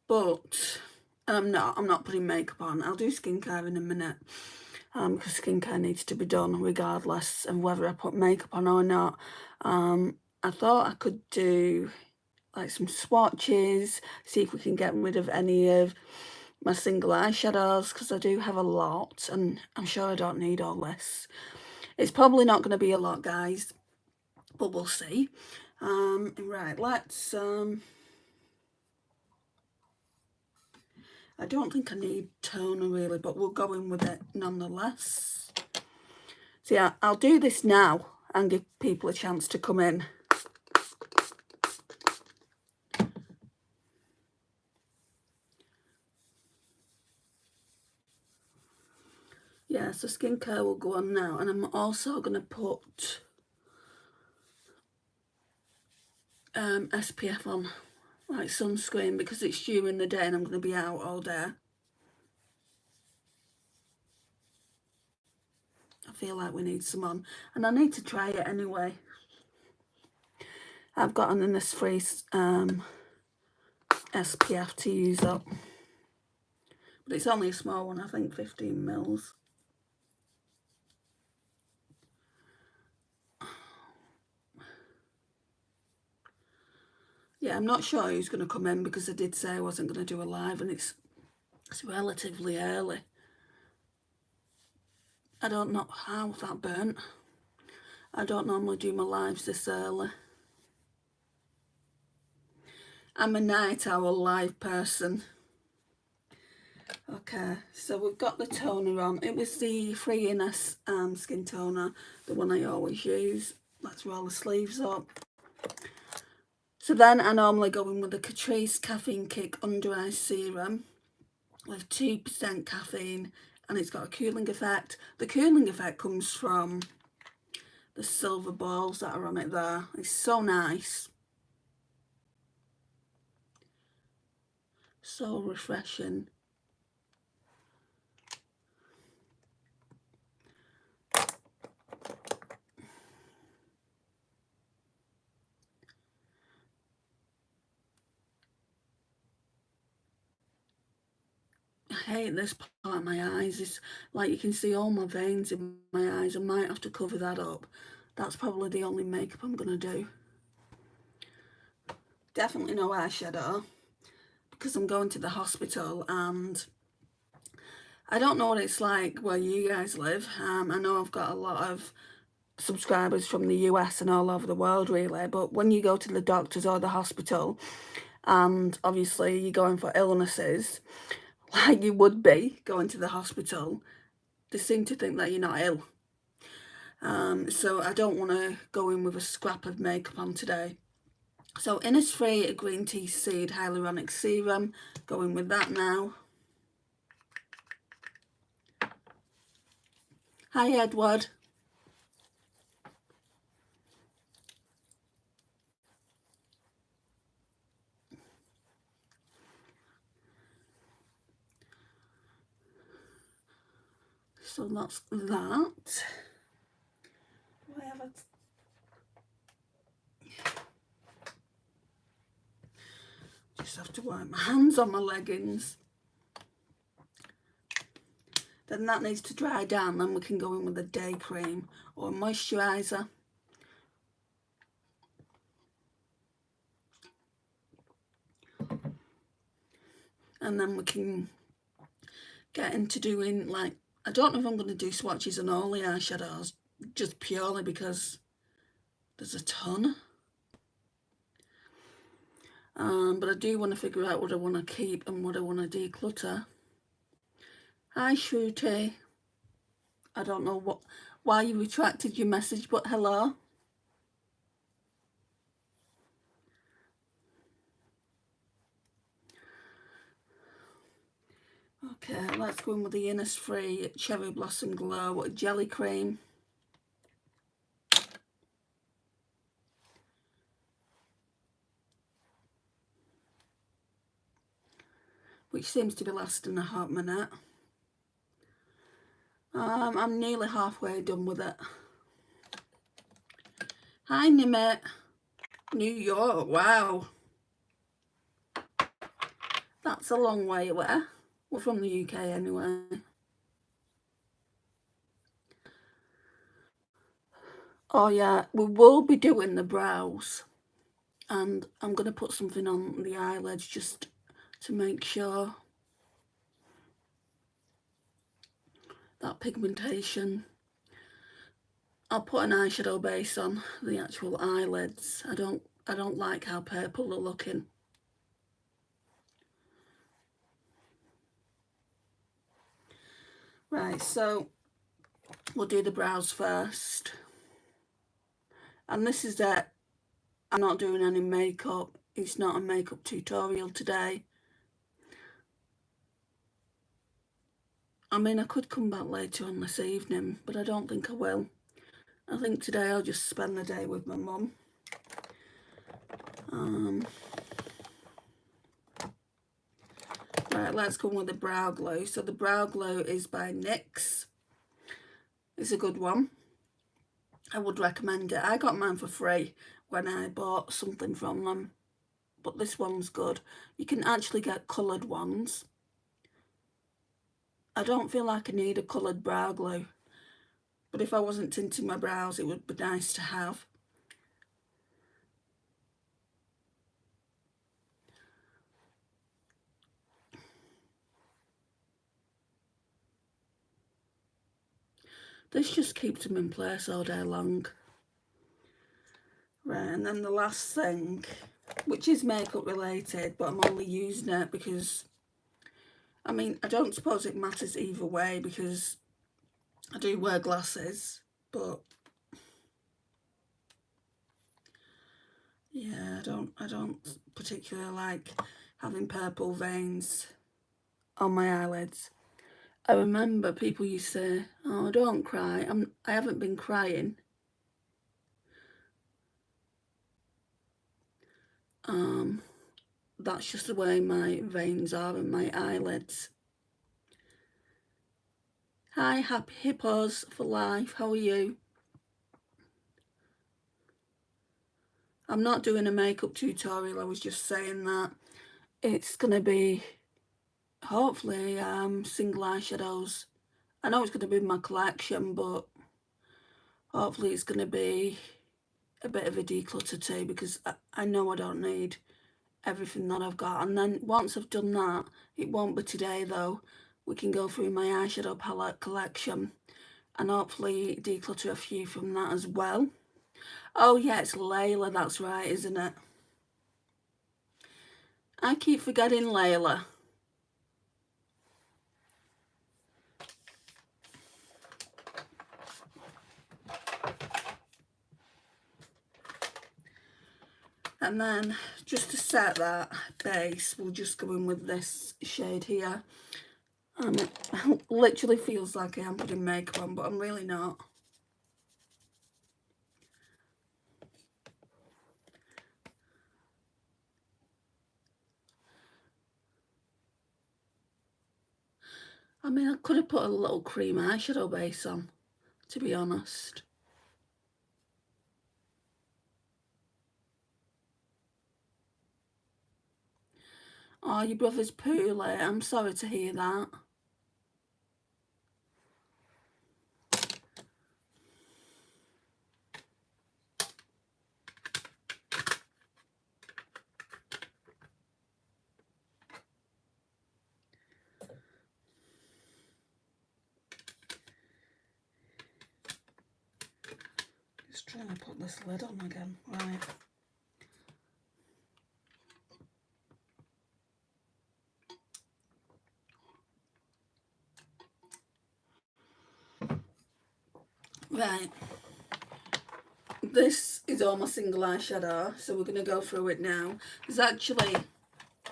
but I'm not putting makeup on. I'll do skincare in a minute, because skincare needs to be done regardless of whether I put makeup on or not. I thought I could do like some swatches, see if we can get rid of any of my single eyeshadows, because I do have a lot and I'm sure I don't need all this. It's probably not going to be a lot, guys, but we'll see. Right, let's I don't think I need toner really, but we'll go in with it nonetheless. So yeah, I'll do this now and give people a chance to come in. Yeah, so skincare will go on now, and I'm also going to put SPF on, like sunscreen, because it's during the day and I'm going to be out all day. I feel like we need some on, and I need to try it anyway. I've got an Innisfree SPF to use up, but it's only a small one, I think 15 mils. Yeah, I'm not sure who's going to come in, because I did say I wasn't going to do a live, and it's relatively early. I don't know how that burnt. I don't normally do my lives this early. I'm a night owl live person. Okay, so we've got the toner on. It was the Free Innes skin toner, the one I always use. Let's roll the sleeves up. So then I normally go in with the Catrice Caffeine Kick Under Eye Serum with 2% caffeine, and it's got a cooling effect. The cooling effect comes from the silver balls that are on it there. It's so nice. So refreshing. I hate this part of my eyes. It's like you can see all my veins in my eyes. I might have to cover that up. That's probably the only makeup I'm going to do. Definitely no eyeshadow, because I'm going to the hospital, and I don't know what it's like where you guys live. I know I've got a lot of subscribers from the US and all over the world really, but when you go to the doctors or the hospital, and obviously you're going for illnesses, like you would be going to the hospital, they seem to think that you're not ill. So I don't want to go in with a scrap of makeup on today. So Innisfree Green Tea Seed Hyaluronic Serum, going with that now. Hi Edward. So that's that. Do I have a... Just have to wipe my hands on my leggings. Then that needs to dry down, then we can go in with a day cream or a moisturiser. And then we can get into doing, like, I don't know if I'm going to do swatches on all the eyeshadows, just purely because there's a ton. But I do want to figure out what I want to keep and what I want to declutter. Hi Shruti. I don't know why you retracted your message, but hello. Okay, let's go in with the Innisfree Cherry Blossom Glow Jelly Cream. Which seems to be lasting a hot minute. I'm nearly halfway done with it. Hi Nimit. New York, wow. That's a long way away. We're from the UK anyway. Oh yeah, we will be doing the brows. And I'm going to put something on the eyelids just to make sure that pigmentation. I'll put an eyeshadow base on the actual eyelids. I don't like how purple they're looking. Right, so we'll do the brows first. And this is it. I'm not doing any makeup. It's not a makeup tutorial today. I mean, I could come back later on this evening, but I don't think I will. I think today I'll just spend the day with my mum. Right, let's go with the brow glue. So the brow glue is by NYX. It's a good one. I would recommend it. I got mine for free when I bought something from them. But this one's good. You can actually get coloured ones. I don't feel like I need a coloured brow glue. But if I wasn't tinting my brows, it would be nice to have. This just keeps them in place all day long. Right, and then the last thing, which is makeup related, but I'm only using it because, I mean, I don't suppose it matters either way because I do wear glasses, but yeah, I don't particularly like having purple veins on my eyelids. I remember people used to say, "Oh, don't cry." I haven't been crying. That's just the way my veins are in my eyelids. Hi, Happy Hippos for life. How are you? I'm not doing a makeup tutorial. I was just saying that it's going to be, hopefully, single eyeshadows. I know it's going to be my collection, but hopefully it's going to be a bit of a declutter too, because I know I don't need everything that I've got. And then once I've done that, it won't be today though, we can go through my eyeshadow palette collection and hopefully declutter a few from that as well. Oh yeah, it's Layla, that's right, isn't it? I keep forgetting Layla. And then just to set that base, we'll just go in with this shade here. It literally feels like I am putting makeup on, but I'm really not. I mean, I could have put a little cream eyeshadow base on, to be honest. Oh, your brother's poorly. I'm sorry to hear that. Just trying to put this lid on again. Right. Right. This is all my single eyeshadow, so we're going to go through it now. There's actually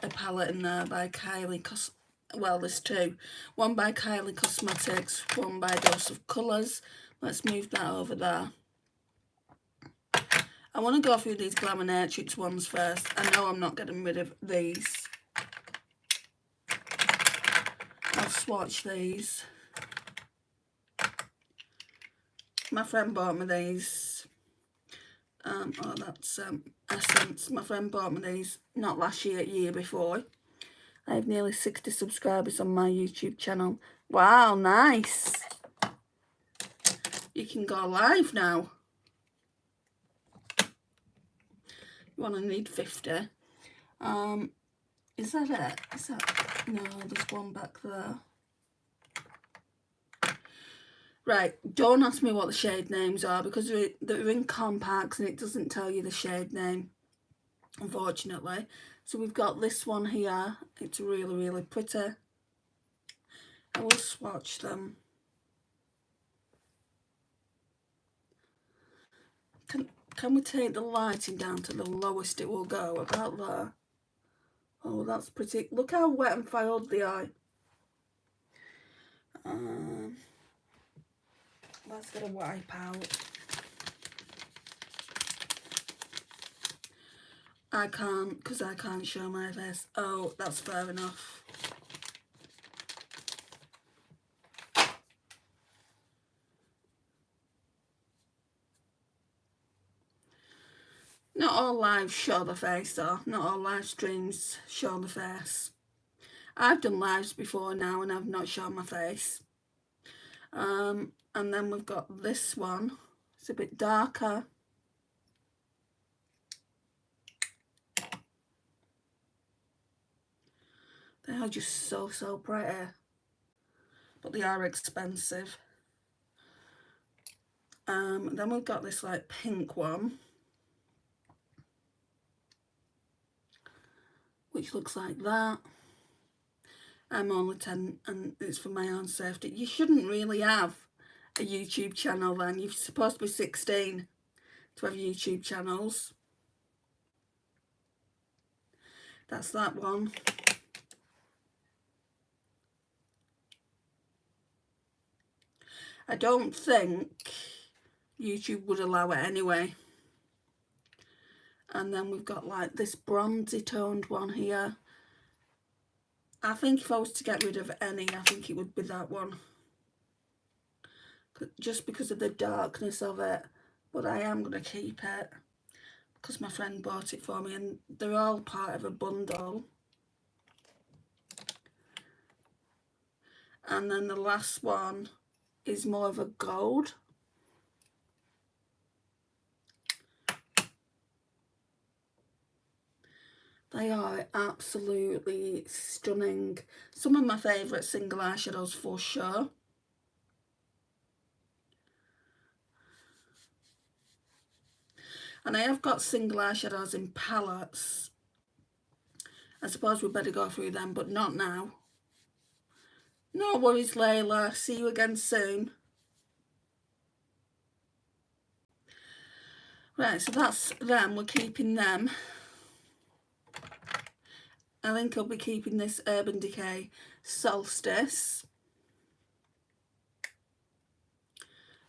a palette in there by Kylie well, there's two. One by Kylie Cosmetics, one by Dose of Colours. Let's move that over there. I want to go through these Glamour-Natrix ones first. I know I'm not getting rid of these. I'll swatch these. My friend bought me these. Oh, that's Essence. My friend bought me these not last year, year before. I have nearly 60 subscribers on my YouTube channel. Wow, nice. You can go live now. You want to need 50. Is that it? Is that... No, there's one back there. Right, don't ask me what the shade names are because they're in compacts and it doesn't tell you the shade name, unfortunately. So we've got this one here. It's really, really pretty. I will swatch them. Can we take the lighting down to the lowest it will go? About there. Oh, that's pretty. Look how wet and filed they are. Let's get a wipe out. I can't, because I can't show my face. Oh, that's fair enough. Not all lives show the face though. Not all live streams show the face. I've done lives before now and I've not shown my face. And then we've got this one. It's a bit darker. They are just so pretty. But they are expensive. Then we've got this like pink one, which looks like that. I'm only 10 and it's for my own safety. You shouldn't really have a YouTube channel then. You're supposed to be 16 to have YouTube channels. That's that one. I don't think YouTube would allow it anyway. And then we've got like this bronzy toned one here. I think if I was to get rid of any, I think it would be that one. Just because of the darkness of it. But I am going to keep it. Because my friend bought it for me and they're all part of a bundle. And then the last one is more of a gold. They are absolutely stunning. Some of my favourite single eyeshadows for sure. And I have got single eyeshadows in palettes. I suppose we better go through them, but not now. No worries, Layla. See you again soon. Right, so that's them. We're keeping them. I think I'll be keeping this Urban Decay Solstice.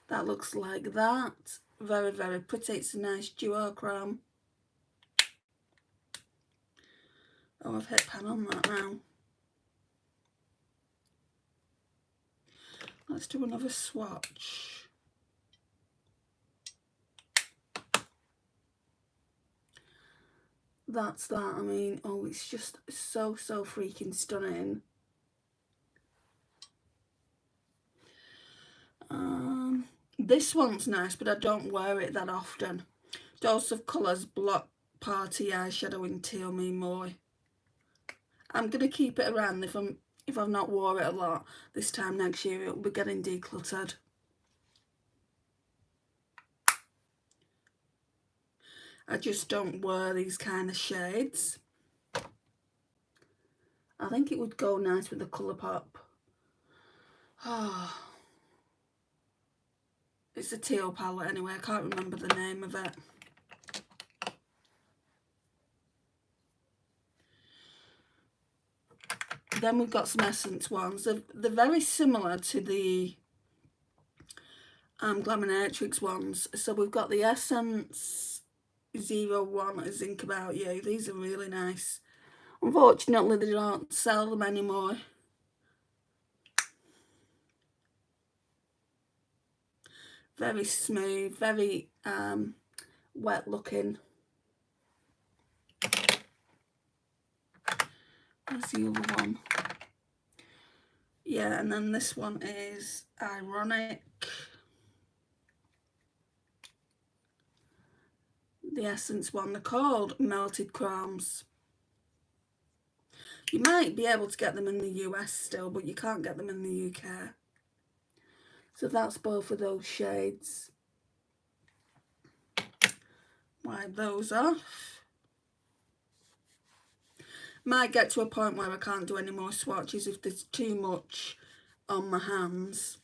That looks like that. Very, very pretty. It's a nice duochrome. Oh, I've hit pan on that now. Let's do another swatch. That's that. I mean, oh, it's just so freaking stunning. This one's nice, but I don't wear it that often. Dose of Colours Block Party Eyeshadow in Teal Me More. I'm gonna keep it around if I've not wore it a lot. This time next year it'll be getting decluttered. I just don't wear these kind of shades. I think it would go nice with the Colourpop. Oh. It's a teal palette anyway, I can't remember the name of it. Then we've got some Essence ones. They're very similar to the Glaminatrix ones. So we've got the Essence 01 Zinc About You. These are really nice. Unfortunately, they don't sell them anymore. Very smooth, very wet looking. Where's the other one? Yeah, and then this one is Ironic. The Essence one. They're called Melted Chromes. You might be able to get them in the US still, but you can't get them in the UK. So that's both of those shades. Wipe those off. Might get to a point where I can't do any more swatches if there's too much on my hands.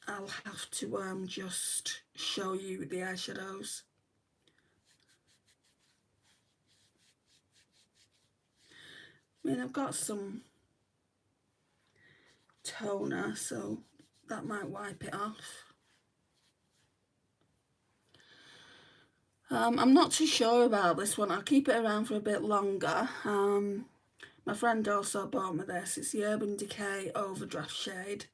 I'll have to just show you the eyeshadows. I mean, I've got some toner, so that might wipe it off. I'm not too sure about this one. I'll keep it around for a bit longer. My friend also bought me this. It's the Urban Decay Overdraft shade.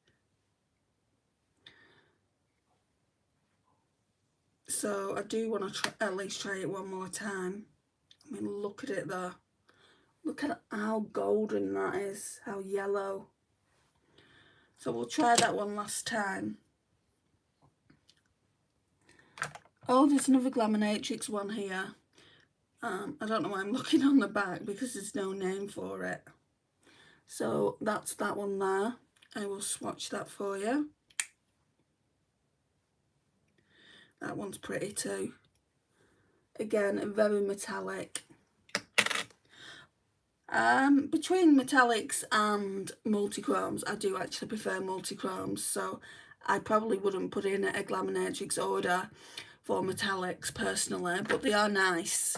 So I do want to at least try it one more time. I mean, look at it though. Look at how golden that is, how yellow. So we'll try that one last time. Oh, there's another Glamonatrix one here. I don't know why I'm looking on the back because there's no name for it. So that's that one there. I will swatch that for you. That one's pretty too. Again, very metallic. Between metallics and multichromes, I do actually prefer multichromes. So I probably wouldn't put in a Glamonatrix order for metallics personally, but they are nice.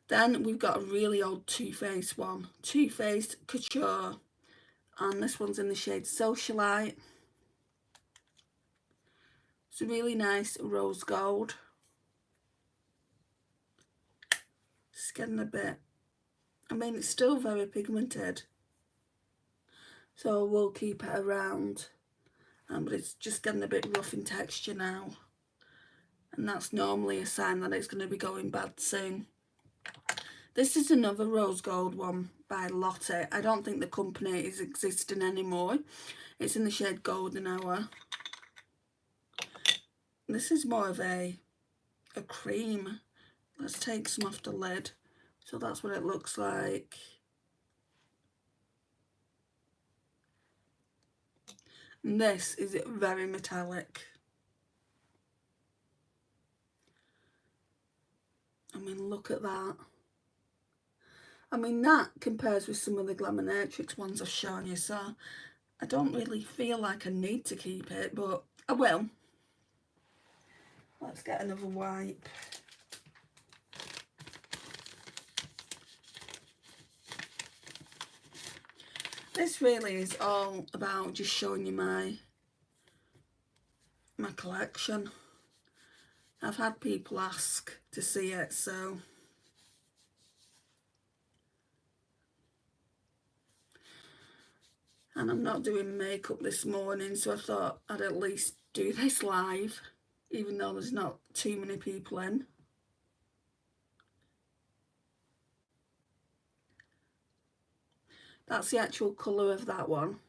Then we've got a really old Too Faced one, Too Faced Couture, and this one's in the shade Socialite. It's a really nice rose gold. It's getting a bit, I mean, it's still very pigmented, so we'll keep it around, but it's just getting a bit rough in texture now. And that's normally a sign that it's going to be going bad soon. This is another rose gold one by Lotte. I don't think the company is existing anymore. It's in the shade Golden Hour. This is more of a cream. Let's take some off the lid. So that's what it looks like. And this is very metallic. I mean, look at that. I mean, that compares with some of the Glamonatrix ones I've shown you, so I don't really feel like I need to keep it, but I will. Let's get another wipe. This really is all about just showing you my collection. I've had people ask to see it, so and I'm not doing makeup this morning, so I thought I'd at least do this live, even though there's not too many people in. That's the actual colour of that one,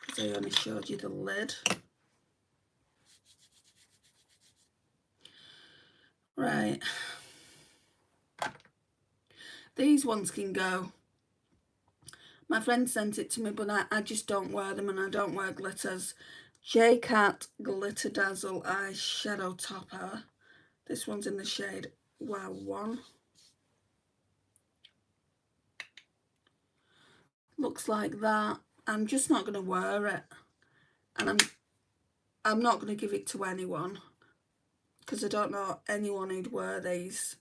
because I only showed you the lid. Right, these ones can go. My friend sent it to me, but I just don't wear them, and I don't wear glitters. J-Cat Glitter Dazzle Eyeshadow Topper. This one's in the shade Wow 1. Looks like that. I'm just not going to wear it, and I'm not going to give it to anyone, because I don't know anyone who'd wear these,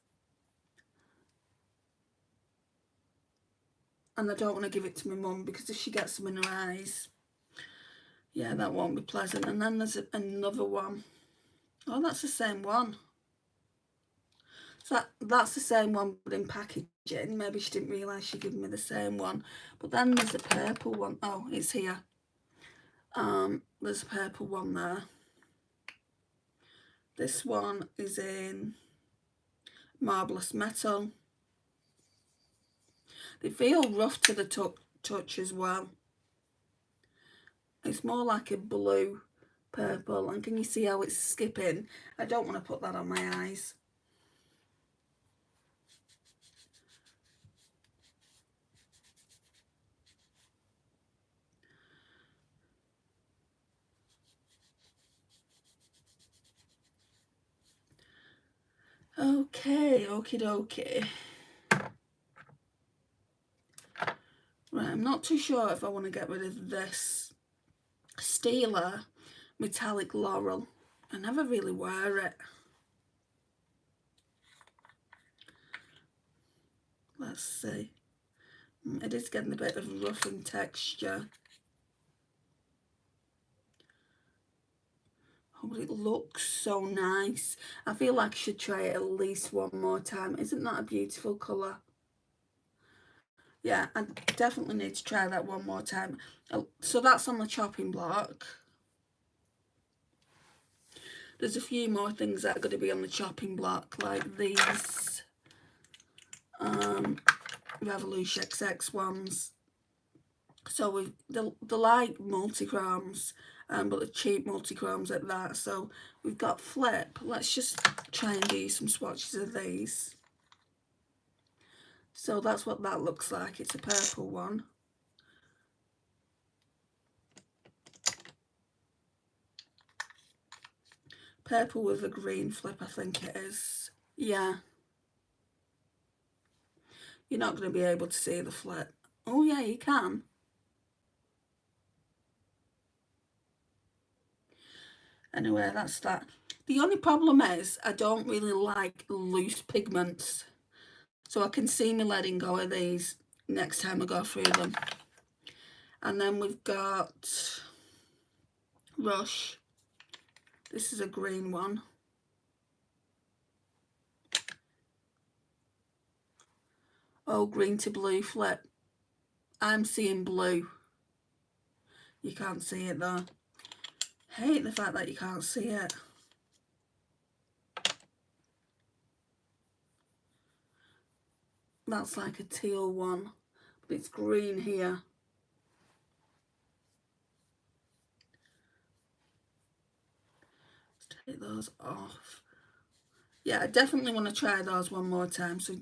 and I don't want to give it to my mum, because if she gets them in her eyes, yeah, that won't be pleasant. And then there's another one. Oh, that's the same one. So that's the same one, but in packaging. Maybe she didn't realise she gave me the same one. But then there's a purple one. Oh, it's here. There's a purple one there. This one is in Marvelous Metal. They feel rough to the touch as well. It's more like a blue purple, and can you see how it's skipping? I don't want to put that on my eyes. Okay, okie dokie. Right, I'm not too sure if I want to get rid of this Steeler Metallic Laurel. I never really wear it. Let's see. It is getting a bit of rough in texture. Oh, but it looks so nice. I feel like I should try it at least one more time. Isn't that a beautiful colour? Yeah, I definitely need to try that one more time. So that's on the chopping block. There's a few more things that are going to be on the chopping block, like these Revolution XX ones. So with the light multi-chromes, but the cheap multi-chromes at that. So we've got Flip. Let's just try and do some swatches of these. So that's what that looks like. It's a purple one. Purple with a green flip, I think it is. Yeah. You're not going to be able to see the flip. Oh yeah, you can. Anyway, that's that. The only problem is I don't really like loose pigments. So I can see me letting go of these next time I go through them. And then we've got Rush. This is a green one. Oh, green to blue flip. I'm seeing blue. You can't see it though. Hate the fact that you can't see it. That's like a teal one, but it's green here. Let's take those off. Yeah, I definitely want to try those one more time. So,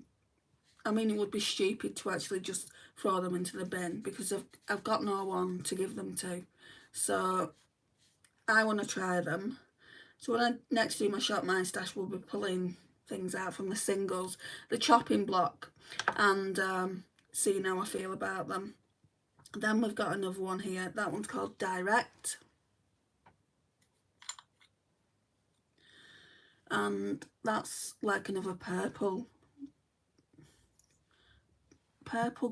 I mean, it would be stupid to actually just throw them into the bin because I've got no one to give them to. So, I want to try them. So when I next do my Shop My Stash, we'll be pulling things out from the singles, the chopping block, and seeing how I feel about them. Then we've got another one here. That one's called Direct. And that's like another purple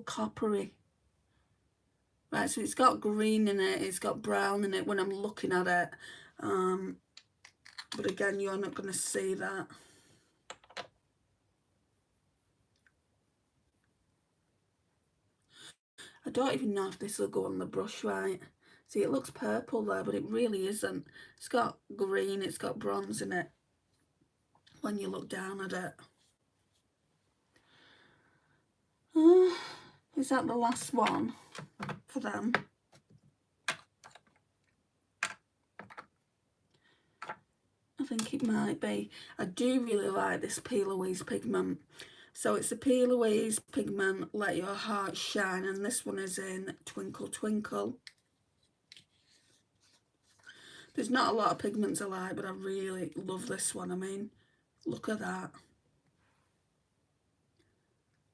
coppery. Right, so it's got green in it, it's got brown in it when I'm looking at it. But again, you're not going to see that. I don't even know if this will go on the brush right. See, it looks purple there, but it really isn't. It's got green, it's got bronze in it when you look down at it. Is that the last one for them? I think it might be. I do really like this Peel Louise pigment. So it's a Peel Louise pigment, Let Your Heart Shine, and this one is in Twinkle Twinkle. There's not a lot of pigments I like, but I really love this one. I mean, look at that.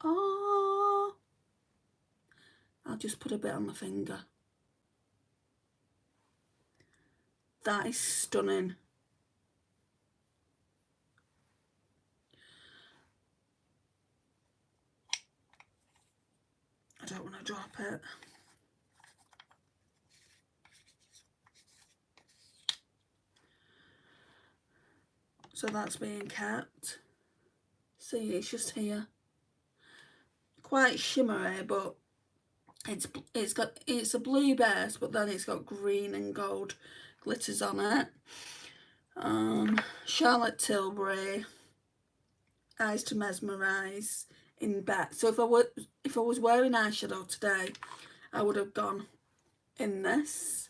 Oh, I'll just put a bit on my finger. That is stunning. I don't want to drop it. So that's being kept. See, it's just here. Quite shimmery, but it's a blue base, but then it's got green and gold glitters on it. Charlotte Tilbury, Eyes to Mesmerise in bed. So if I was wearing eyeshadow today, I would have gone in this,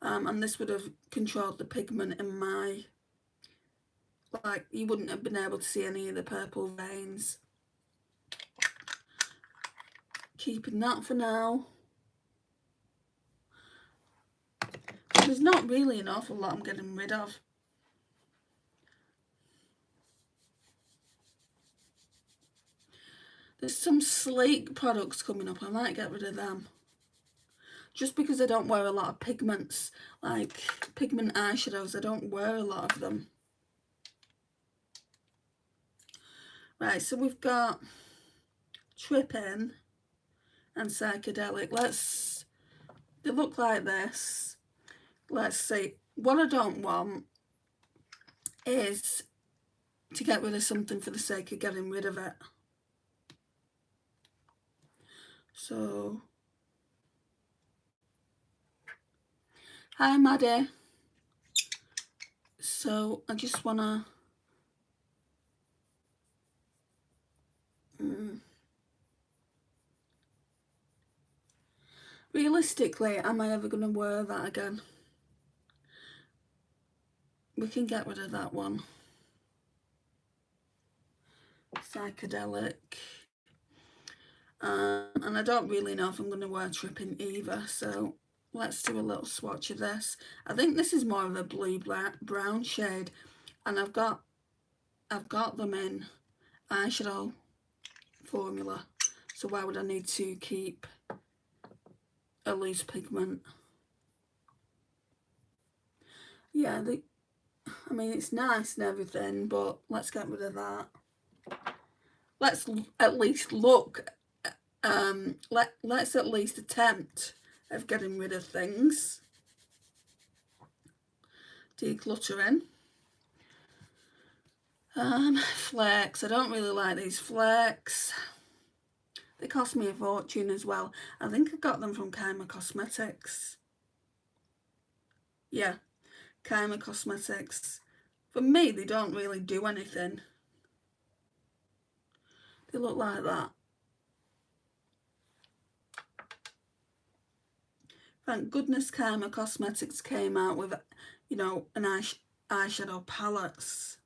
and this would have controlled the pigment in my, like, you wouldn't have been able to see any of the purple veins. Keeping that for now. There's not really an awful lot I'm getting rid of. There's some sleek products coming up. I might get rid of them. Just because I don't wear a lot of pigments, like pigment eyeshadows, I don't wear a lot of them. Right, so we've got Tripping and Psychedelic. They look like this. Let's see. What I don't want is to get rid of something for the sake of getting rid of it. So, hi Maddie. So I just wanna realistically, am I ever gonna wear that again? We can get rid of that one. Psychedelic. And I don't really know if I'm going to wear Tripping either, so let's do a little swatch of this. I think this is more of a blue brown shade, and I've got them in eyeshadow formula, so why would I need to keep a loose pigment? Yeah, I mean, it's nice and everything, but let's get rid of that. Let's at least look, let's at least attempt of getting rid of things. Decluttering. Flakes. I don't really like these flakes. They cost me a fortune as well. I think I got them from Kyma Cosmetics. Yeah, Kyma Cosmetics. For me, they don't really do anything. They look like that. Thank goodness Kyma Cosmetics came out with, you know, an eyeshadow palettes.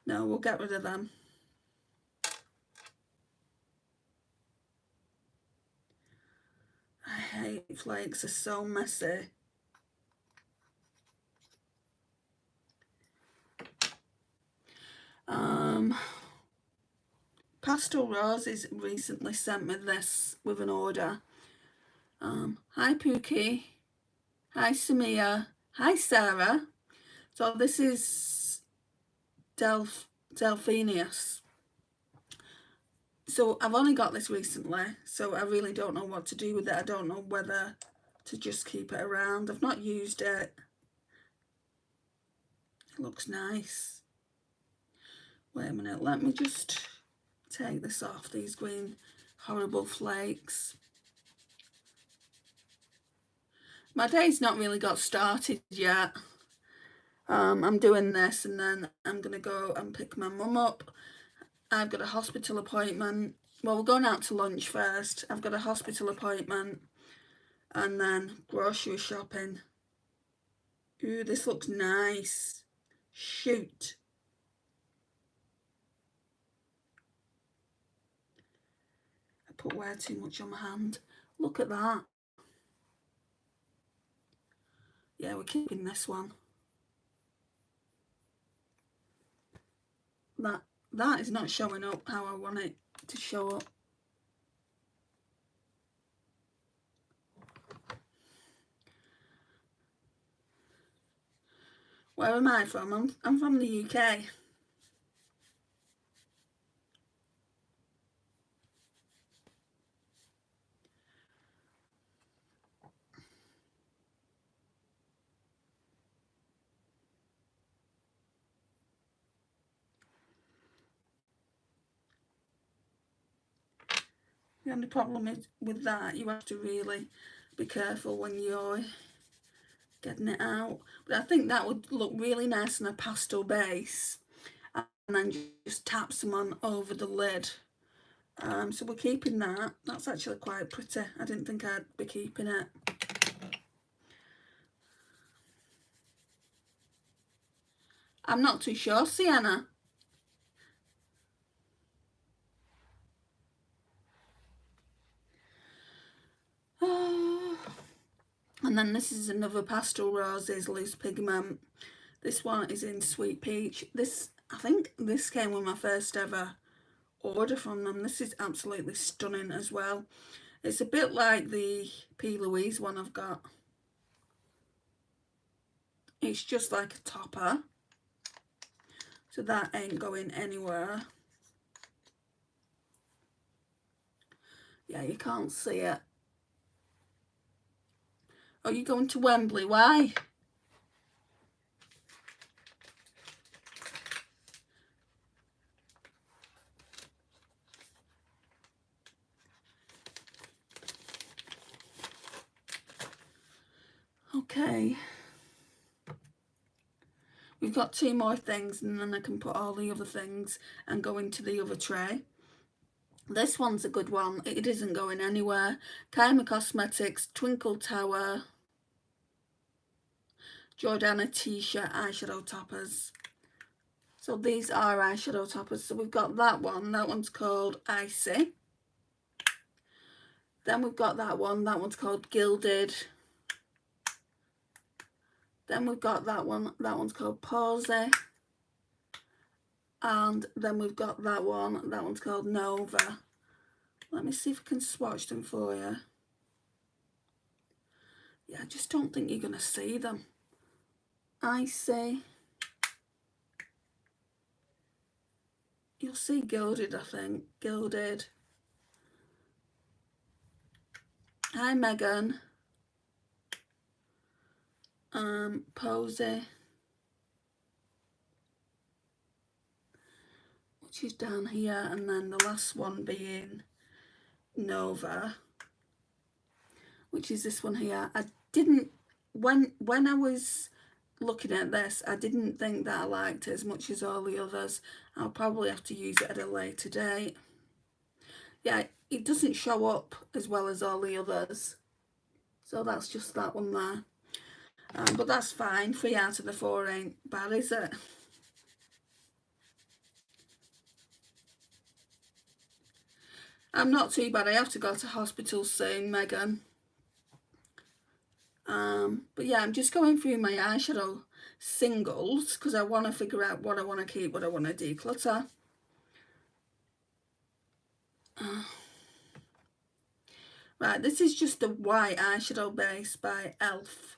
No, we'll get rid of them. I hate flakes, they're so messy. Pastel Roses recently sent me this with an order. Hi Pookie. Hi Samia. Hi Sarah. So this is Delphinius. So I've only got this recently, so I really don't know what to do with it. I don't know whether to just keep it around. I've not used it. It looks nice. Wait a minute, let me just take this off, these green horrible flakes. My day's not really got started yet. I'm doing this and then I'm going to go and pick my mum up. I've got a hospital appointment. Well, we're going out to lunch first. I've got a hospital appointment and then grocery shopping. Ooh, this looks nice. Shoot. I put way too much on my hand. Look at that. Yeah, we're keeping this one. That is not showing up how I want it to show up. Where am I from? I'm from the UK. The only problem is with that, you have to really be careful when you're getting it out. But I think that would look really nice on a pastel base. then just tap some on over the lid. So we're keeping that. That's actually quite pretty. I didn't think I'd be keeping it. I'm not too sure, Sienna. And then this is another Pastel Roses Loose Pigment. This one is in Sweet Peach. I think this came with my first ever order from them. This is absolutely stunning as well. It's a bit like the P. Louise one I've got. It's just like a topper. So that ain't going anywhere. Yeah, you can't see it. Oh, you're going to Wembley? Why? Okay. We've got 2 more things and then I can put all the other things and go into the other tray. This one's a good one. It isn't going anywhere. Kaima Cosmetics Twinkle Tower Jordana T-shirt eyeshadow toppers. So these are eyeshadow toppers. So we've got that one. That one's called Icy. Then we've got that one. That one's called Gilded. Then we've got that one. That one's called Posy. And then we've got that one. That one's called Nova. Let me see if I can swatch them for you. Yeah, I just don't think you're going to see them. Icy. You'll see Gilded, I think. Gilded. Hi, Megan. Posy. Which is down here. And then the last one being Nova. Which is this one here. I didn't... When I was looking at this, I didn't think that I liked it as much as all the others. I'll probably have to use it at a later date. Yeah, it doesn't show up as well as all the others. So that's just that one there. But that's fine. 3 out of the 4 ain't bad, is it? I'm not too bad. I have to go to hospital soon, Megan. But yeah, I'm just going through my eyeshadow singles because I want to figure out what I want to keep, what I want to declutter. Right, this is just a white eyeshadow base by e.l.f.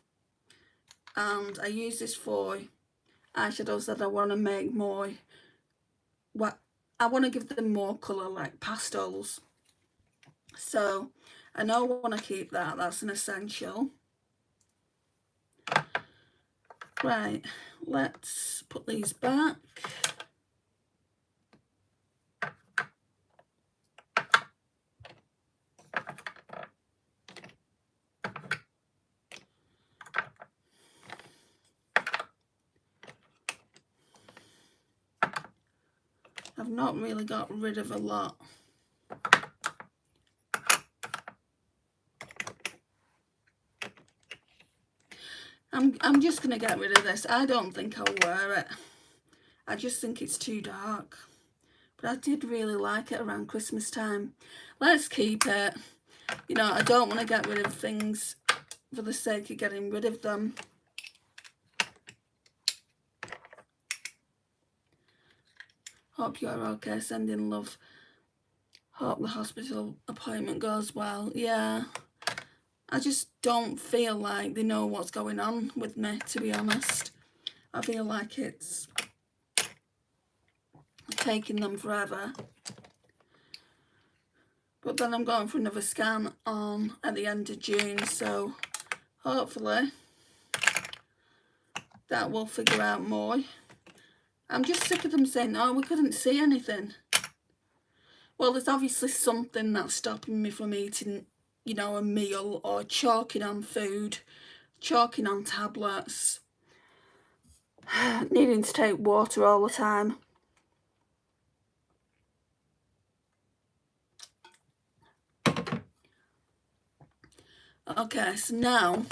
And I use this for eyeshadows that I want to make more, I want to give them more colour, like pastels. So I know I want to keep that. That's an essential. Right, let's put these back. I've not really got rid of a lot. I'm just going to get rid of this. I don't think I'll wear it. I just think it's too dark. But I did really like it around Christmas time. Let's keep it. You know, I don't want to get rid of things for the sake of getting rid of them. Hope you're okay. Sending love. Hope the hospital appointment goes well. Yeah. I just don't feel like they know what's going on with me, to be honest. I feel like it's taking them forever. But then I'm going for another scan at the end of June, so hopefully that will figure out more. I'm just sick of them saying, oh, we couldn't see anything. Well, there's obviously something that's stopping me from eating, you know, a meal, or choking on food, choking on tablets, needing to take water all the time. Okay, so now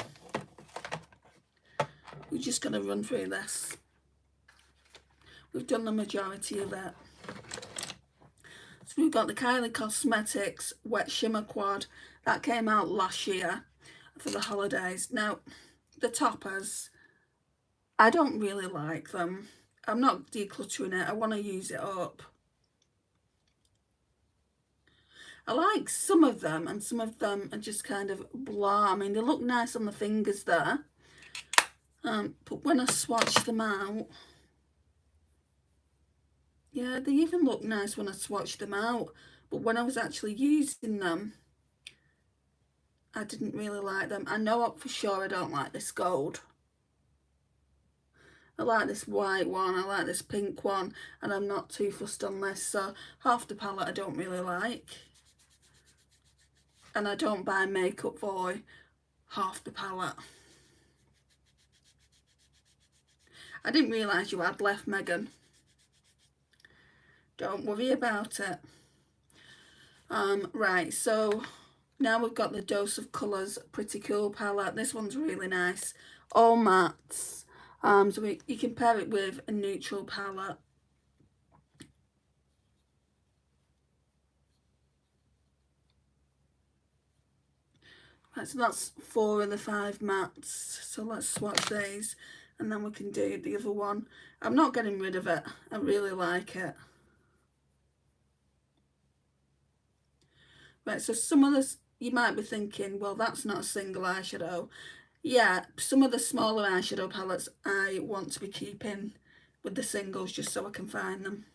we're just going to run through this. We've done the majority of it. So we've got the Kylie Cosmetics Wet Shimmer Quad. That came out last year for the holidays. Now, the toppers, I don't really like them. I'm not decluttering it. I want to use it up. I like some of them, and some of them are just kind of blah. I mean, they look nice on the fingers there. But when I swatch them out, yeah, they even look nice when I swatch them out. But when I was actually using them, I didn't really like them. I know for sure I don't like this gold. I like this white one, I like this pink one, and I'm not too fussed on this. So half the palette I don't really like. And I don't buy makeup for half the palette. I didn't realise you had left, Megan. Don't worry about it. Right, so now we've got the Dose of Colours Pretty Cool palette. This one's really nice. All mattes. So you can pair it with a neutral palette. Right, so that's 4 of the 5 mattes. So let's swatch these and then we can do the other one. I'm not getting rid of it. I really like it. Right, so some of this, you might be thinking, well, that's not a single eyeshadow. Yeah, some of the smaller eyeshadow palettes I want to be keeping with the singles just so I can find them.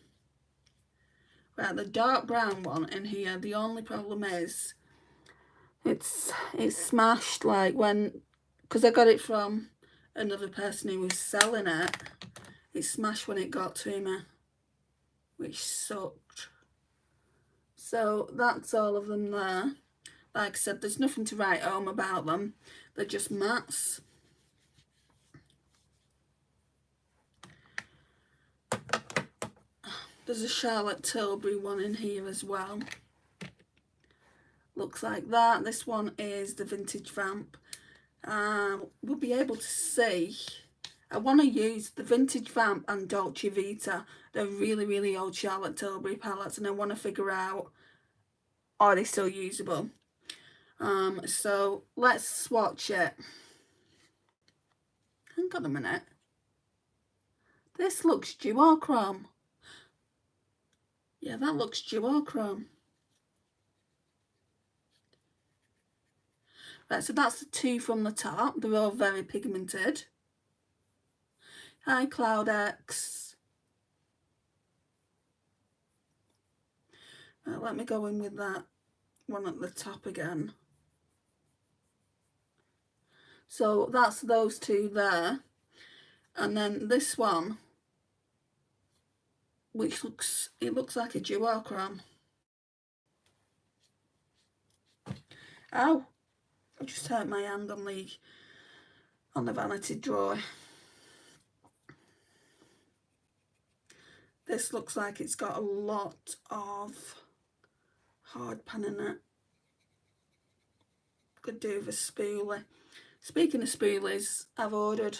Right, the dark brown one in here, the only problem is it's smashed, like when, because I got it from another person who was selling it, it smashed when it got to me, which sucked. So that's all of them there. Like I said, there's nothing to write home about them. They're just mattes. There's a Charlotte Tilbury one in here as well. Looks like that. This one is the Vintage Vamp. We'll be able to see. I want to use the Vintage Vamp and Dolce Vita. They're really, really old Charlotte Tilbury palettes, and I want to figure out, are they still usable? So let's swatch it. Hang on a minute. This looks duochrome. Yeah, that looks duochrome. Right, so that's the 2 from the top. They're all very pigmented. Hi, Cloud X. Right, let me go in with that one at the top again. So that's those 2 there. And then this one, which looks like a duochrome. Ow! I just hurt my hand on the vanity drawer. This looks like it's got a lot of hard pan in it. Could do with a spoolie. Speaking of spoolies, I've ordered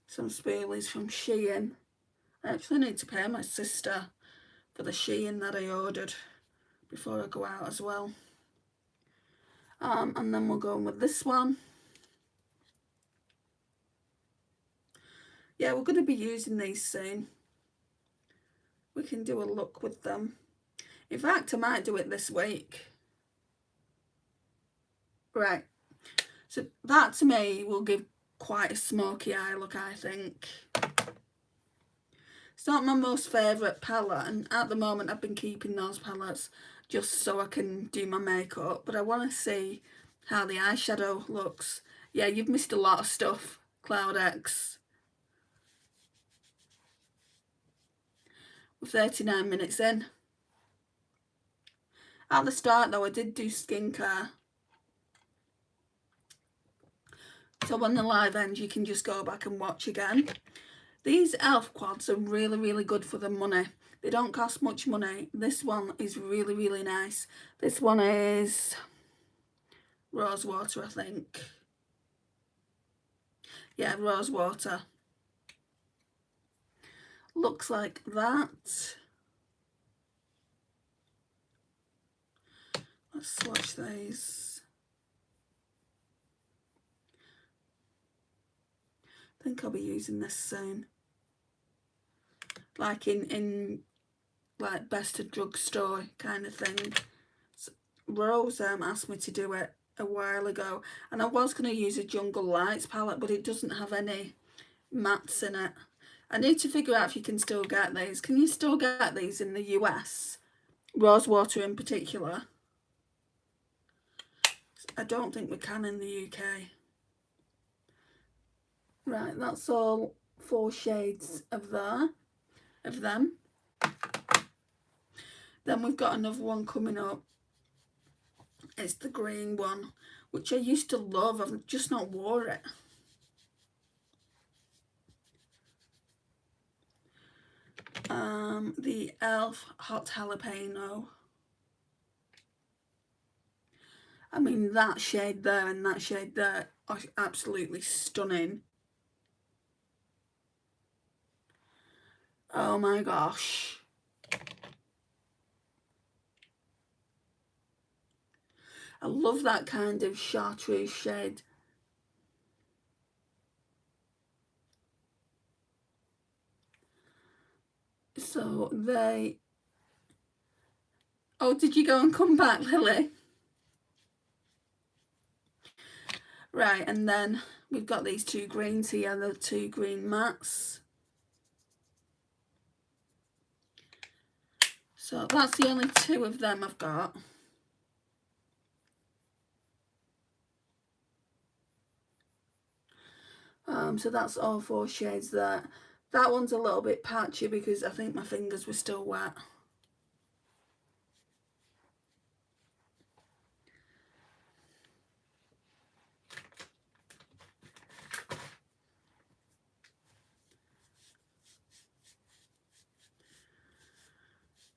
some spoolies from Shein. I actually need to pay my sister for the Shein that I ordered before I go out as well. And then we'll go in with this one. Yeah, we're going to be using these soon. We can do a look with them. In fact, I might do it this week. Right. So that to me will give quite a smoky eye look, I think. It's not my most favourite palette, and at the moment I've been keeping those palettes just so I can do my makeup, but I want to see how the eyeshadow looks. Yeah, you've missed a lot of stuff, Cloud X. We're 39 minutes in. At the start though, I did do skincare. So when the live ends, you can just go back and watch again. These e.l.f. quads are really, really good for the money. They don't cost much money. This one is really, really nice. This one is rose water, I think. Yeah, rose water. Looks like that. Let's swatch these. I think I'll be using this soon. Like in like best of drugstore kind of thing. So Rose asked me to do it a while ago, and I was going to use a Jungle Lights palette, but it doesn't have any mattes in it. I need to figure out if you can still get these. Can you still get these in the US? Rose water in particular. I don't think we can in the UK. Right, that's all 4 shades of them. Then we've got another one coming up. It's the green one, which I used to love. I've just not wore it. The e.l.f. Hot Jalapeno. I mean, that shade there and that shade there are absolutely stunning. Oh my gosh. I love that kind of chartreuse shade. So they... Oh, did you go and come back, Lily? Right, and then we've got these 2 greens here, the 2 green mattes. So that's the only 2 of them I've got. So that's all 4 shades there. That one's a little bit patchy because I think my fingers were still wet.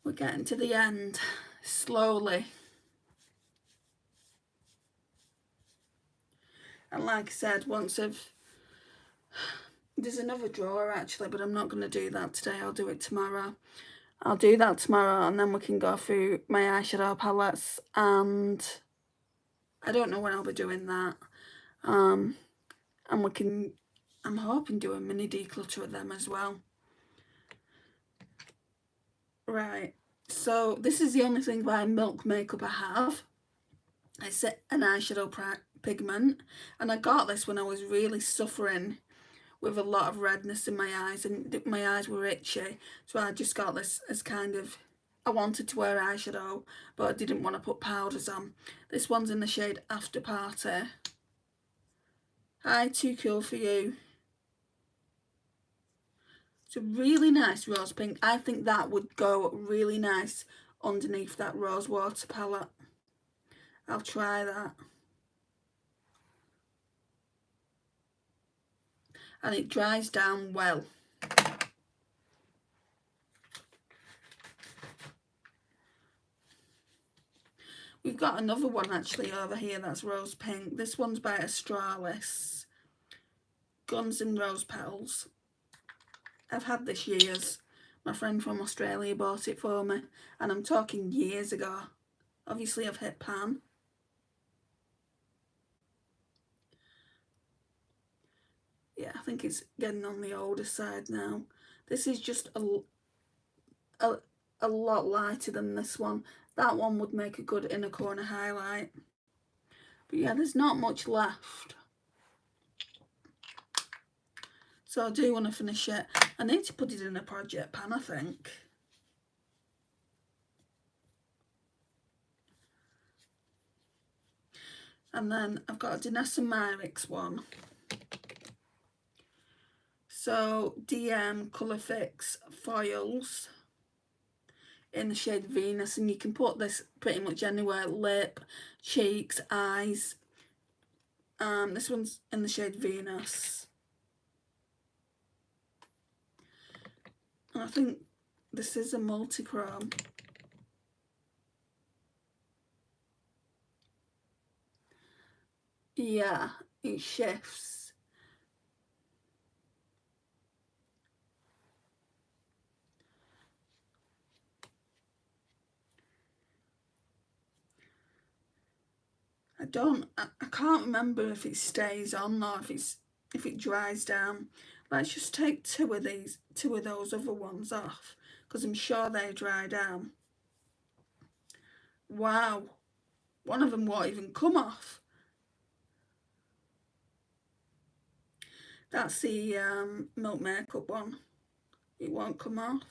We're getting to the end, slowly. And like I said, once I've... There's another drawer actually, but I'm not going to do that today. I'll do it tomorrow. I'll do that tomorrow, and then we can go through my eyeshadow palettes, and I don't know when I'll be doing that. And we can... I'm hoping do a mini declutter of them as well. Right, so this is the only thing by Milk makeup I have. It's an eyeshadow pigment, and I got this when I was really suffering with a lot of redness in my eyes, and my eyes were itchy, so I just got this as kind of... I wanted to wear eyeshadow, but I didn't want to put powders on. This one's in the shade After Party. Hi, Too Cool For You. It's a really nice rose pink. I think that would go really nice underneath that rose water palette. I'll try that. And it dries down well. We've got another one actually over here that's rose pink. This one's by Australis. Guns and Rose Petals. I've had this years. My friend from Australia bought it for me, and I'm talking years ago. Obviously I've hit pan. Yeah, I think it's getting on the older side now. This is just a lot lighter than this one. That one would make a good inner corner highlight. But yeah, there's not much left. So I do want to finish it. I need to put it in a project pan, I think. And then I've got a Danessa Myricks one. So DM Colour Fix Foils in the shade Venus, and you can put this pretty much anywhere: lip, cheeks, eyes. This one's in the shade Venus, and I think this is a multi-chrome. yeah, it shifts. I can't remember if it stays on or if it dries down. Let's just take two of those other ones off, because I'm sure they dry down. Wow, one of them won't even come off. That's the Milk Makeup one. It won't come off.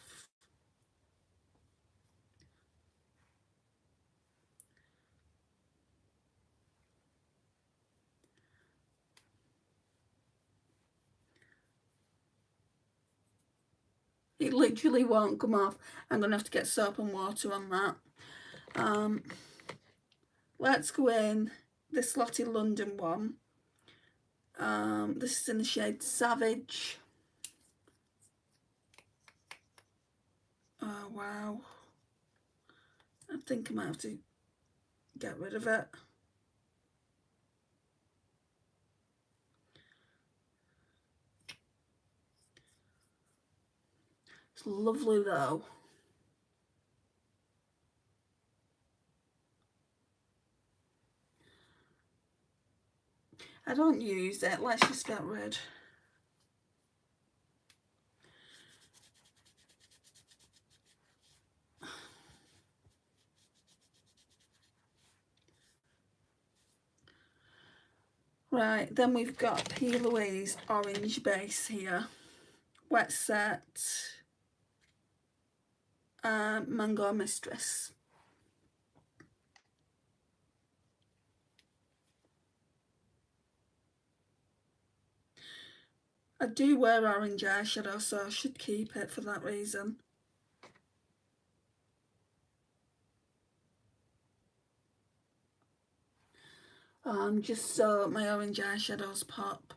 It literally won't come off. I'm going to have to get soap and water on that. Let's go in this Lottie London one. This is in the shade Savage. Oh, wow. I think I might have to get rid of it. It's lovely though. I don't use it. Let's just get rid. Right, then we've got P. Louise Orange Base here. Wet Set. Mango Mistress. I do wear orange eyeshadow, so I should keep it for that reason. Just so my orange eyeshadows pop.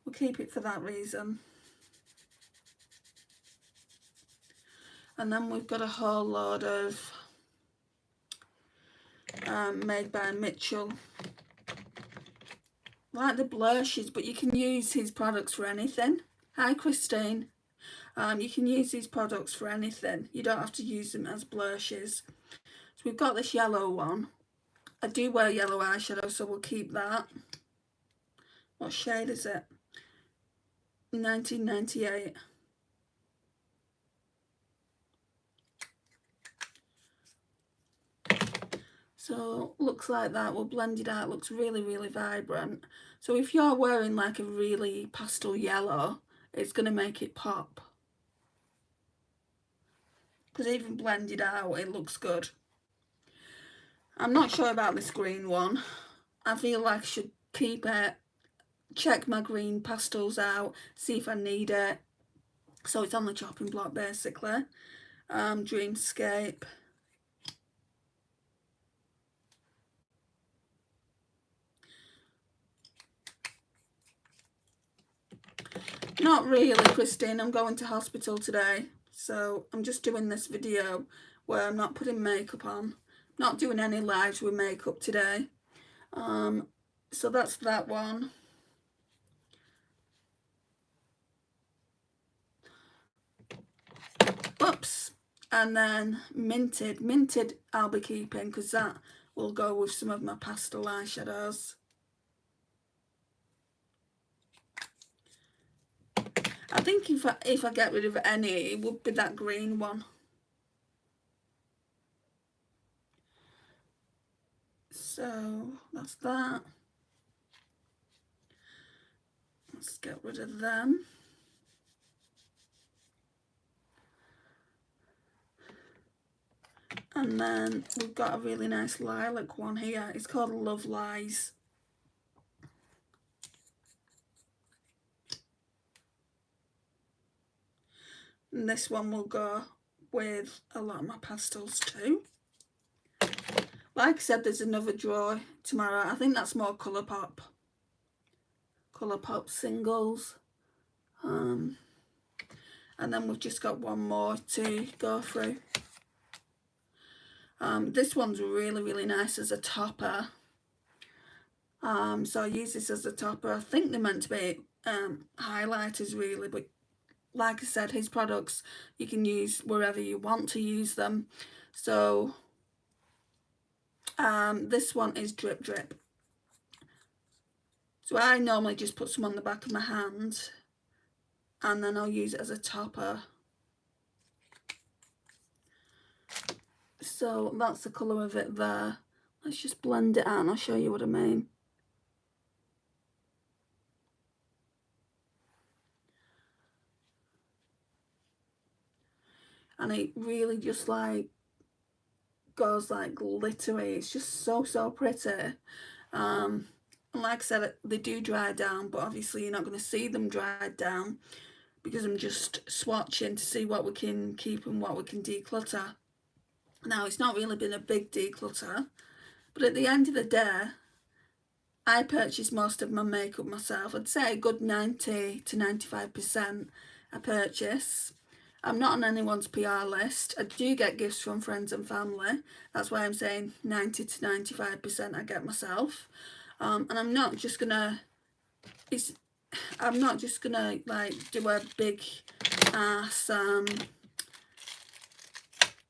We'll keep it for that reason. And then we've got a whole load of Made by Mitchell. Like the blushes, but you can use his products for anything. Hi Christine. You can use these products for anything. You don't have to use them as blushes. So we've got this yellow one. I do wear yellow eyeshadow, so we'll keep that. What shade is it? 1998. So looks like that. We'll blend it out. Looks really, really vibrant. So if you're wearing like a really pastel yellow, it's going to make it pop. Because even blended out, it looks good. I'm not sure about this green one. I feel like I should keep it, check my green pastels out, see if I need it. So it's on the chopping block basically. Dreamscape. Not really, Christine. I'm going to hospital today. So I'm just doing this video where I'm not putting makeup on. Not doing any lives with makeup today. So that's that one. Oops. And then Minted. Minted I'll be keeping because that will go with some of my pastel eyeshadows. I think if I get rid of any, it would be that green one. So that's that. Let's get rid of them. And then we've got a really nice lilac one here. It's called Love Lies. And this one will go with a lot of my pastels too. Like I said, there's another drawer tomorrow. I think that's more Colourpop. Colourpop singles. And then we've just got one more to go through. This one's really, really nice as a topper. So I use this as a topper. I think they're meant to be highlighters really, but like I said, his products you can use wherever you want to use them. So this one is Drip Drip. So I normally just put some on the back of my hand and then I'll use it as a topper. So that's the colour of it there. Let's just blend it out and I'll show you what I mean. And it really just like goes like glittery. It's just so pretty. And like I said, they do dry down, but obviously you're not going to see them dried down because I'm just swatching to see what we can keep and what we can declutter. Now, it's not really been a big declutter, but at the end of the day, I purchase most of my makeup myself. I'd say a good 90 to 95% I purchase. I'm not on anyone's PR list. I do get gifts from friends and family. That's why I'm saying 90 to 95% I get myself. And I'm not just gonna like do a big ass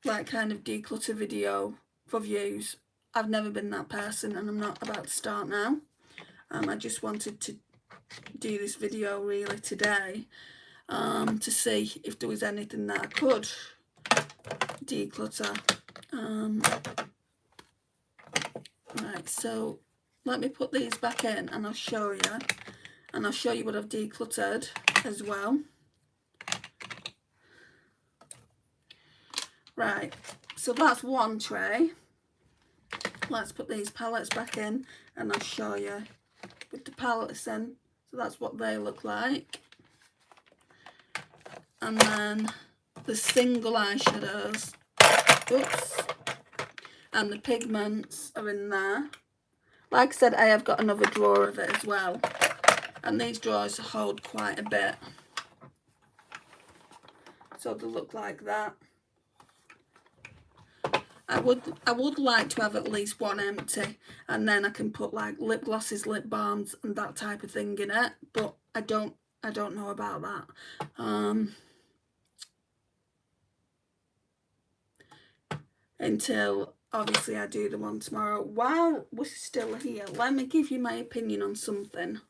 like kind of declutter video for views. I've never been that person and I'm not about to start now. I just wanted to do this video really today to see if there was anything that I could declutter. Right, so let me put these back in and I'll show you. And I'll show you what I've decluttered as well. Right, so that's one tray. Let's put these palettes back in and I'll show you with the palettes in. So that's what they look like. And then the single eyeshadows, oops, and the pigments are in there. Like I said, I have got another drawer of it as well. And these drawers hold quite a bit. So they look like that. I would like to have at least one empty, and then I can put like lip glosses, lip balms and that type of thing in it, but I don't know about that until obviously I do the one tomorrow. While we're still here, let me give you my opinion on something,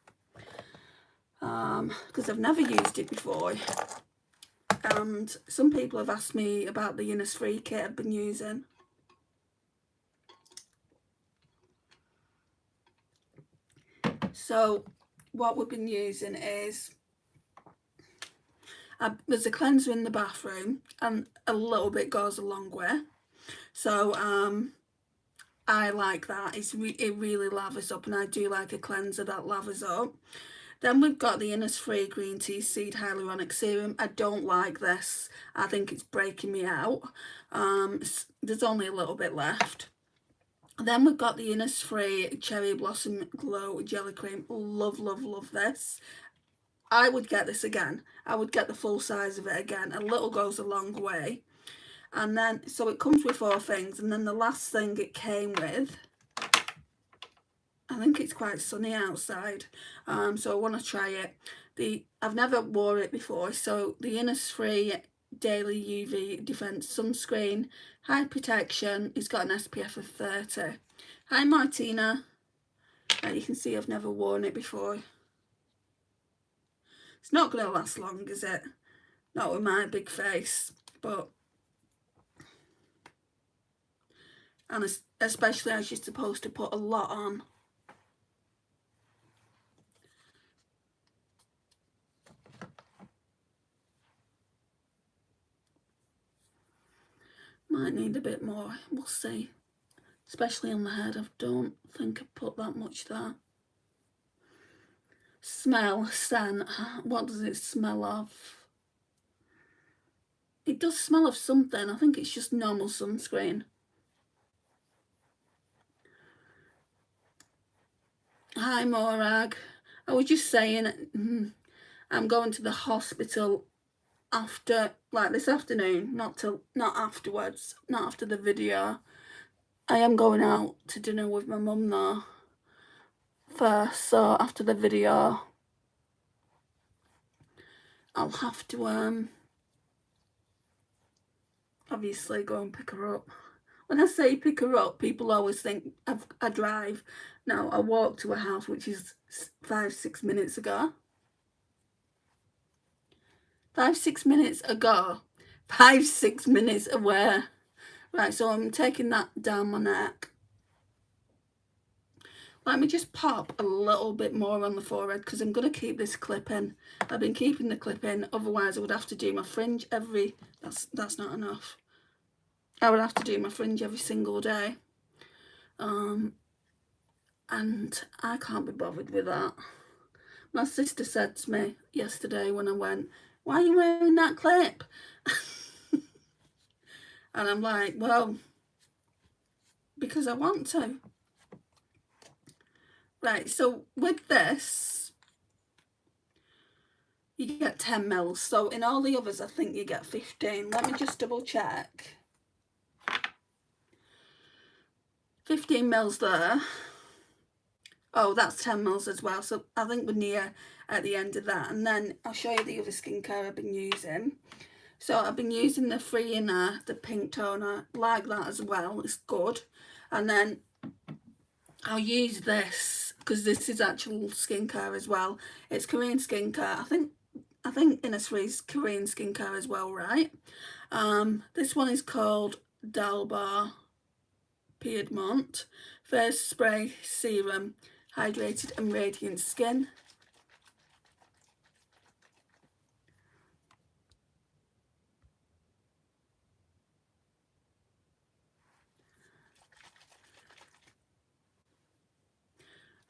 because I've never used it before, and some people have asked me about the Innisfree kit I've been using. So what we've been using is there's a cleanser in the bathroom, and a little bit goes a long way. So I like that. It really lathers up, and I do like a cleanser that lathers up. Then we've got the Innisfree Green Tea Seed Hyaluronic Serum. I don't like this. I think it's breaking me out. There's only a little bit left. Then we've got the Innisfree Cherry Blossom Glow Jelly Cream. Love, love, love this. I would get this again. I would get the full size of it again. A little goes a long way. And then, so it comes with 4 things. And then the last thing it came with, I think it's quite sunny outside. So I want to try it. I've never wore it before. So the Innisfree Daily UV Defense Sunscreen, high protection. It's got an SPF of 30. Hi Martina. You can see I've never worn it before. It's not going to last long, is it? Not with my big face, but, and especially as you're supposed to put a lot on. Might need a bit more, we'll see. Especially on the head, I don't think I put that much there. Smell, scent, what does it smell of? It does smell of something. I think it's just normal sunscreen. Hi Morag. I was just saying, I'm going to the hospital after, like this afternoon, not afterwards, not after the video. I am going out to dinner with my mum though first, so after the video I'll have to obviously go and pick her up. When I say pick her up, people always think I drive. No, I walk to her house, which is 5-6 minutes ago. 5-6 minutes ago. 5-6 minutes away. Right, so I'm taking that down my neck. Let me just pop a little bit more on the forehead because I'm going to keep this clip in. I've been keeping the clip in, otherwise I would have to do my fringe every... That's not enough. I would have to do my fringe every single day. And I can't be bothered with that. My sister said to me yesterday when I went, "Why are you wearing that clip?" And I'm like, well, because I want to. Right, so with this, you get 10 mils. So in all the others, I think you get 15. Let me just double check. 15 mils there. Oh, that's 10 mils as well. So I think we're near at the end of that. And then I'll show you the other skincare I've been using. So I've been using the Free Inner, the pink toner, like that as well. It's good. And then I'll use this because this is actual skincare as well. It's Korean skincare. I think Innisfree's Korean skincare as well, right? This one is called Dalbar Piedmont Face Spray Serum, Hydrated and Radiant Skin.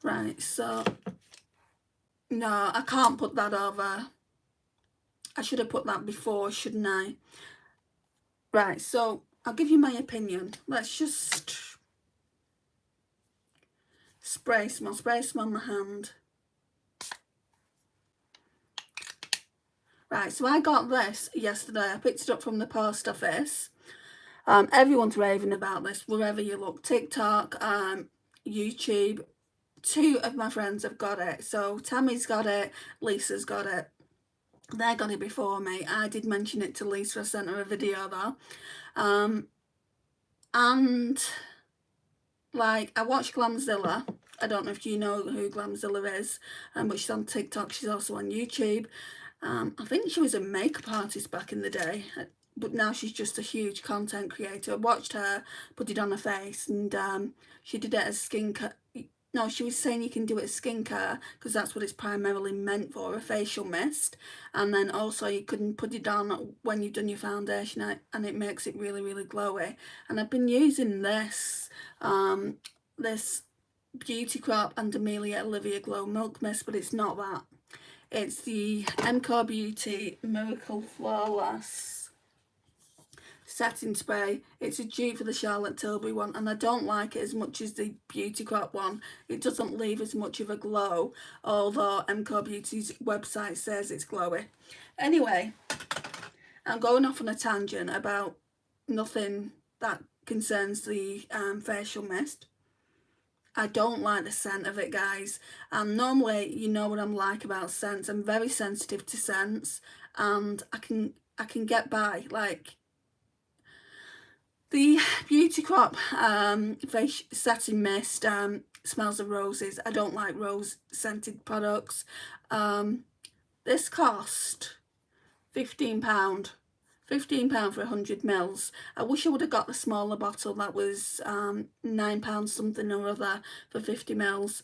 Right, so no, I can't put that over. I should have put that before, shouldn't I? Right, so I'll give you my opinion. Let's just spray some on my hand. Right, so I got this yesterday. I picked it up from the post office. Everyone's raving about this wherever you look. TikTok, YouTube. 2 of my friends have got it. So Tammy's got it, Lisa's got it. They got it before me. I did mention it to Lisa. I sent her a video though. And like, I watch Glamzilla. I don't know if you know who Glamzilla is, but she's on TikTok. She's also on YouTube. I think she was a makeup artist back in the day, but now she's just a huge content creator. I watched her put it on her face, and she did it as skincare. No, she was saying you can do it as skincare because that's what it's primarily meant for, a facial mist. And then also you can put it on when you've done your foundation and it makes it really, really glowy. And I've been using this, this Beauty Crop and Amelia Olivia Glow Milk Mist, but it's not that. It's the MCO Beauty Miracle Flawless setting spray. It's a dupe for the Charlotte Tilbury one, and I don't like it as much as the Beauty Crop one. It doesn't leave as much of a glow, although MCO Beauty's website says it's glowy. Anyway, I'm going off on a tangent about nothing that concerns the facial mist. I don't like the scent of it, guys. Normally, you know what I'm like about scents. I'm very sensitive to scents, and I can get by. Like, the Beauty Crop face setting mist smells of roses. I don't like rose scented products. This cost £15. £15 for 100 mils. I wish I would have got the smaller bottle that was £9 something or other for 50 mils.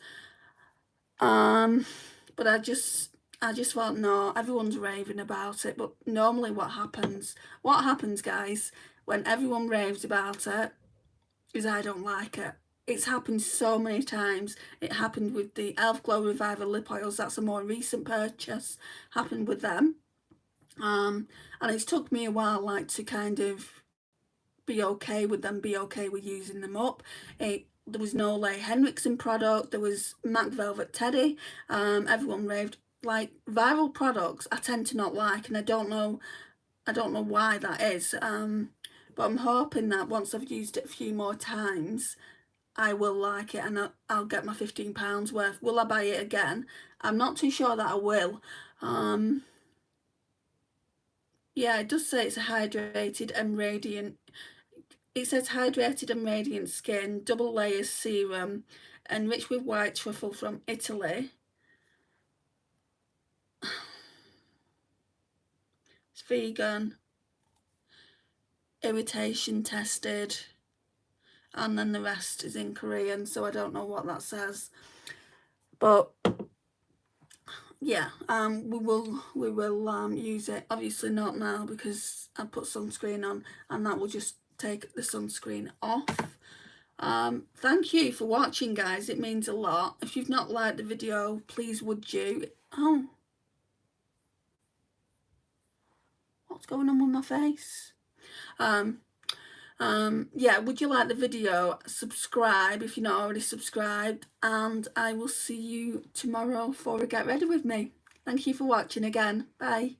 But I just thought, no, everyone's raving about it. But normally what happens guys, when everyone raves about it, is I don't like it. It's happened so many times. It happened with the Elf Glow Reviver lip oils. That's a more recent purchase. Happened with them. And it's took me a while, like, to kind of be okay with them, be okay with using them up. There was no Leigh Henriksen product. There was MAC Velvet Teddy. Everyone raved. Like, viral products I tend to not like, and I don't know why that is. But I'm hoping that once I've used it a few more times, I will like it and I'll get my £15 worth. Will I buy it again? I'm not too sure that I will. Yeah, it does say it's a hydrated and radiant. It says hydrated and radiant skin, double layers serum, enriched with white truffle from Italy. It's vegan, irritation tested, and then the rest is in Korean, so I don't know what that says. But yeah, we will use it. Obviously not now because I put sunscreen on, and that will just take the sunscreen off. Thank you for watching, guys. It means a lot. If you've not liked the video, please would you? Oh, what's going on with my face? Yeah, would you like the video? Subscribe if you're not already subscribed, and I will see you tomorrow for a Get Ready With Me. Thank you for watching again. Bye.